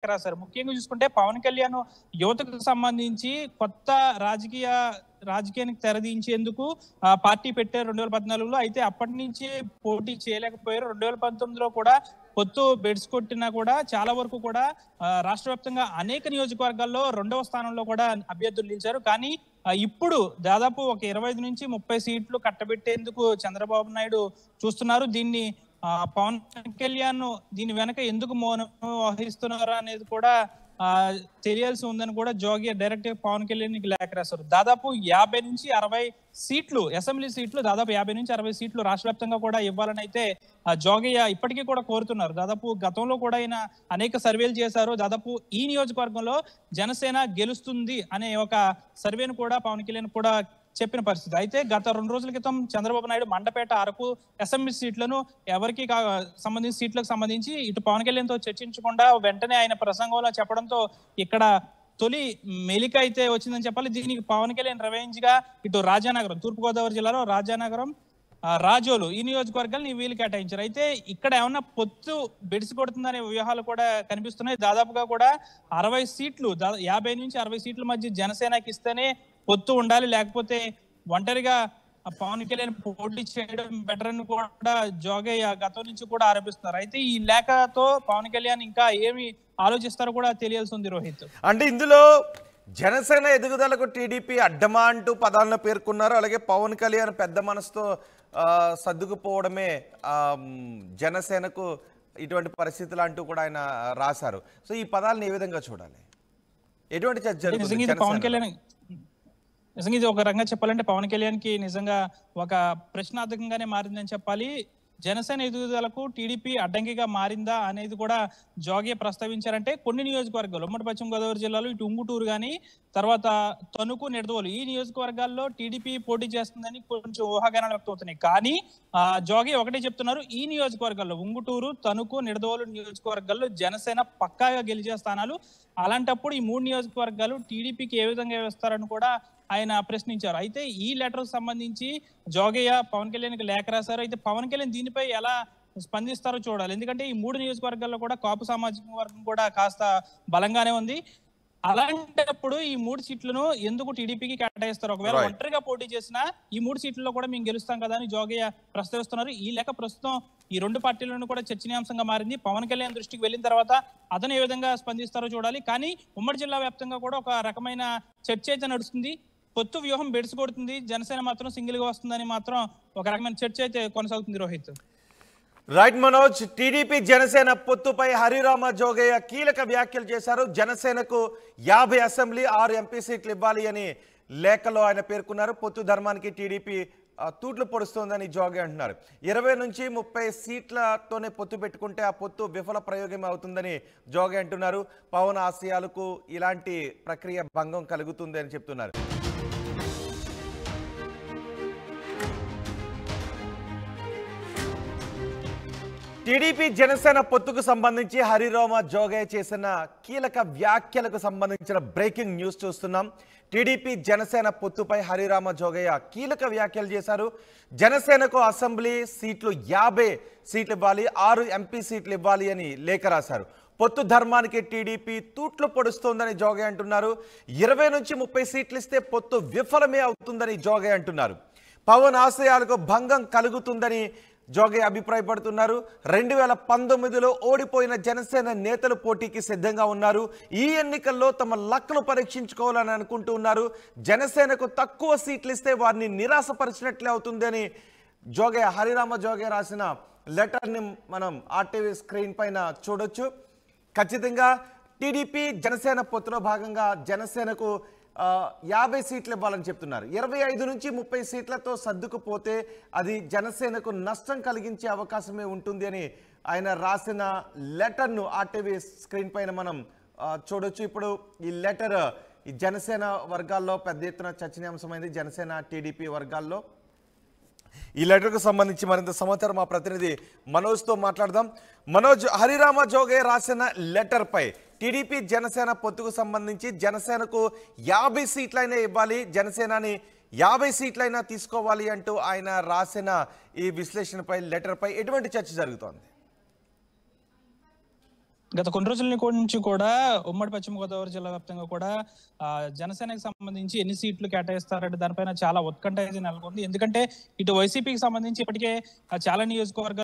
రాశారు. ముఖ్యంగా చూసుకుంటే పవన్ కళ్యాణ్ యువతకు సంబంధించి కొత్త రాజకీయానికి తెరదించేందుకు పార్టీ పెట్టారు 2014లో. అయితే అప్పటి నుంచి పోటీ చేయలేకపోయారు. 2019లో కూడా పొత్తు బెడ్స్ కొట్టినా కూడా చాలా వరకు కూడా రాష్ట్ర వ్యాప్తంగా అనేక నియోజకవర్గాల్లో 2వ స్థానంలో కూడా అభ్యర్థులు నిలిచారు. కానీ ఇప్పుడు దాదాపు ఒక 25 నుంచి 30 సీట్లు కట్టబెట్టేందుకు చంద్రబాబు నాయుడు చూస్తున్నారు. దీన్ని పవన్ కళ్యాణ్ దీని వెనక ఎందుకు మౌనం వహిస్తున్నారు అనేది కూడా తెలియాల్సి ఉందని కూడా జోగి డైరెక్ట్ పవన్ కళ్యాణ్ లేఖ రాశారు. దాదాపు 50 నుంచి 60 సీట్లు అసెంబ్లీ సీట్లు దాదాపు 50 నుంచి 60 సీట్లు రాష్ట్ర వ్యాప్తంగా కూడా ఇవ్వాలని అయితే జోగయ్య ఇప్పటికీ కూడా కోరుతున్నారు. దాదాపు గతంలో కూడా ఆయన అనేక సర్వేలు చేశారు. దాదాపు ఈ నియోజకవర్గంలో జనసేన గెలుస్తుంది అనే ఒక సర్వేను కూడా పవన్ కళ్యాణ్ కూడా చెప్పిన పరిస్థితి. అయితే గత 2 రోజుల క్రితం చంద్రబాబు నాయుడు మండపేట, అరకు అసెంబ్లీ సీట్లను ఎవరికి సంబంధించి సీట్లకు సంబంధించి ఇటు పవన్ కళ్యాణ్తో చర్చించకుండా వెంటనే ఆయన ప్రసంగంలో చెప్పడంతో ఇక్కడ తొలి మెలిక అయితే వచ్చిందని చెప్పాలి. దీనికి పవన్ కళ్యాణ్ రివెంజ్ గా ఇటు రాజానగరం, తూర్పుగోదావరి జిల్లాలో రాజానగరం, రాజోలు ఈ నియోజకవర్గాన్ని వీలు కేటాయించారు. అయితే ఇక్కడ ఏమన్నా పొత్తు బెడిసి కొడుతుందనే వ్యూహాలు కూడా కనిపిస్తున్నాయి. దాదాపుగా కూడా 60 సీట్లు 50 నుంచి 60 సీట్ల మధ్య జనసేనకి ఇస్తేనే పొత్తు ఉండాలి, లేకపోతే ఒంటరిగా పవన్ కళ్యాణ్ పోటీ చేయడం బెటర్ అని కూడా జోగయ్య గతం నుంచి కూడా ఆరోపిస్తున్నారు. అయితే ఈ లేఖతో పవన్ కళ్యాణ్ ఇంకా ఏమి ఆలోచిస్తారో కూడా తెలియాల్సి ఉంది రోహిత్. అంటే ఇందులో జనసేన ఎదుగుదలకు టీడీపీ అడ్డమా అంటూ పదాలను పేర్కొన్నారు. అలాగే పవన్ కళ్యాణ్ పెద్ద మనసుతో సర్దుకుపోవడమే జనసేనకు ఇటువంటి పరిస్థితులు అంటూ కూడా ఆయన రాశారు. సో ఈ పదాలను ఏ విధంగా చూడాలి? ఎటువంటి చర్చ జరుగుతుంది? పవన్ కళ్యాణ్ నిజంగా ఇది ఒక రకంగా చెప్పాలంటే పవన్ కళ్యాణ్ కి నిజంగా ఒక ప్రశ్నార్థకంగానే మారిందని చెప్పాలి. జనసేన ఎదుగుదలకు టీడీపీ అడ్డంకిగా మారిందా అనేది కూడా జోగే ప్రస్తావించారంటే కొన్ని నియోజకవర్గాలు ఉమ్మడి పశ్చిమ గోదావరి జిల్లాలో ఇటు ఉంగుటూరు కానీ తర్వాత తణుకు, నిడదవోలు ఈ నియోజకవర్గాల్లో టీడీపీ పోటీ చేస్తుందని కొంచెం ఊహాగానాలు వ్యక్తమవుతున్నాయి. కానీ జోగే ఒకటే చెప్తున్నారు, ఈ నియోజకవర్గాల్లో ఉంగుటూరు, తణుకు, నిడదవోలు నియోజకవర్గాల్లో జనసేన పక్కాగా గెలిచే స్థానాలు. అలాంటప్పుడు ఈ 3 నియోజకవర్గాలు టీడీపీకి ఏ విధంగా వేస్తారని కూడా ఆయన ప్రశ్నించారు. అయితే ఈ లెటర్ సంబంధించి జోగయ్య పవన్ కళ్యాణ్కి లేఖ రాశారు. అయితే పవన్ కళ్యాణ్ దీనిపై ఎలా స్పందిస్తారో చూడాలి. ఎందుకంటే ఈ 3 నియోజకవర్గాల్లో కూడా కాపు సామాజిక వర్గం కూడా కాస్త బలంగానే ఉంది. అలాంటప్పుడు ఈ 3 సీట్లను ఎందుకు టీడీపీకి కేటాయిస్తారు? ఒకవేళ ఒంటరిగా పోటీ చేసినా ఈ 3 సీట్లలో కూడా మేము గెలుస్తాం కదా అని జోగయ్య ప్రస్తావిస్తున్నారు. ఈ లేఖ ప్రస్తుతం ఈ 2 పార్టీలను కూడా చర్చనీయాంశంగా మారింది. పవన్ కళ్యాణ్ దృష్టికి వెళ్ళిన తర్వాత అతను ఏ విధంగా స్పందిస్తారో చూడాలి. కానీ ఉమ్మడి జిల్లా వ్యాప్తంగా కూడా ఒక రకమైన చర్చ అయితే నడుస్తుంది. పొత్తు వ్యూహం బెడిసి కొడుతుంది, జనసేన మాత్రం సింగిల్ గా వస్తుందని మాత్రం ఒక రకమైన చర్చ అయితే కొనసాగుతుంది రోహిత్. రైట్ మనోజ్, టీడీపీ జనసేన పొత్తుపై హరిరామ జోగయ్య కీలక వ్యాఖ్యలు చేశారు. జనసేనకు 50 అసెంబ్లీ 6 ఎంపీ సీట్లు ఇవ్వాలి అని లేఖలో ఆయన పేర్కొన్నారు. పొత్తు ధర్మానికి టీడీపీ తూట్లు పొడుస్తోందని జోగయ్య అంటున్నారు. 20 నుంచి 30 సీట్లతోనే పొత్తు పెట్టుకుంటే ఆ పొత్తు విఫల ప్రయోగం అవుతుందని జోగయ్య అంటున్నారు. పవన్ ఆశయాలకు ఇలాంటి ప్రక్రియ భంగం కలుగుతుంది అని చెప్తున్నారు. టీడీపీ జనసేన పొత్తుకు సంబంధించి హరిరామ జోగయ్య చేసిన కీలక వ్యాఖ్యలకు సంబంధించిన బ్రేకింగ్ న్యూస్ చూస్తున్నాం. టీడీపీ జనసేన పొత్తుపై హరిరామ జోగయ్య కీలక వ్యాఖ్యలు చేశారు. జనసేనకు అసెంబ్లీ సీట్లు 50 సీట్లు ఇవ్వాలి, 6 ఎంపీ సీట్లు ఇవ్వాలి అని లేఖ రాశారు. పొత్తు ధర్మానికి టీడీపీ తూట్లు పొడుస్తోందని జోగయ్య అంటున్నారు. 20 నుంచి 30 సీట్లు ఇస్తే పొత్తు విఫలమే అవుతుందని జోగయ్య అంటున్నారు. పవన్ ఆశయాలకు భంగం కలుగుతుందని జోగయ్య అభిప్రాయపడుతున్నారు. 2019లో ఓడిపోయిన జనసేన నేతలు పోటీకి సిద్ధంగా ఉన్నారు. ఈ ఎన్నికల్లో తమ లక్ను పరీక్షించుకోవాలని అనుకుంటూ ఉన్నారు. జనసేనకు తక్కువ సీట్లు ఇస్తే వారిని నిరాశపరిచినట్లే అవుతుందని జోగయ్య హరిరామ జోగయ్య రాసిన లెటర్ని మనం ఆర్టీవీ స్క్రీన్ పైన చూడొచ్చు. ఖచ్చితంగా టీడీపీ జనసేన పొత్తులో భాగంగా జనసేనకు 50 సీట్లు ఇవ్వాలని చెప్తున్నారు. 25 నుంచి 30 సీట్లతో సర్దుకుపోతే అది జనసేనకు నష్టం కలిగించే అవకాశమే ఉంటుంది అని ఆయన రాసిన లెటర్ను ఆర్టీవీ స్క్రీన్ పైన మనం చూడొచ్చు. ఇప్పుడు ఈ లెటర్ ఈ జనసేన వర్గాల్లో పెద్ద ఎత్తున చర్చనీయాంశమైంది. జనసేన టీడీపీ వర్గాల్లో ఈ లెటర్కు సంబంధించి మరింత సమాచారం మా ప్రతినిధి మనోజ్తో మాట్లాడదాం. మనోజ్, హరిరామ జోగయ్య రాసిన లెటర్పై టీడీపీ జనసేన పొత్తుకు సంబంధించి జనసేనకు 50 సీట్లైనా ఇవ్వాలి, జనసేనని 50 సీట్లైనా తీసుకోవాలి అంటూ ఆయన రాసిన ఈ విశ్లేషణపై లెటర్పై ఎటువంటి చర్చ జరుగుతోంది? గత కొన్ని రోజుల నుంచి కూడా ఉమ్మడి పశ్చిమ గోదావరి జిల్లా వ్యాప్తంగా కూడా జనసేనకి సంబంధించి ఎన్ని సీట్లు కేటాయిస్తారంటే దానిపైన చాలా ఉత్కంఠ అయితే నెలకొంది. ఎందుకంటే ఇటు వైసీపీకి సంబంధించి ఇప్పటికే చాలా నియోజకవర్గాలు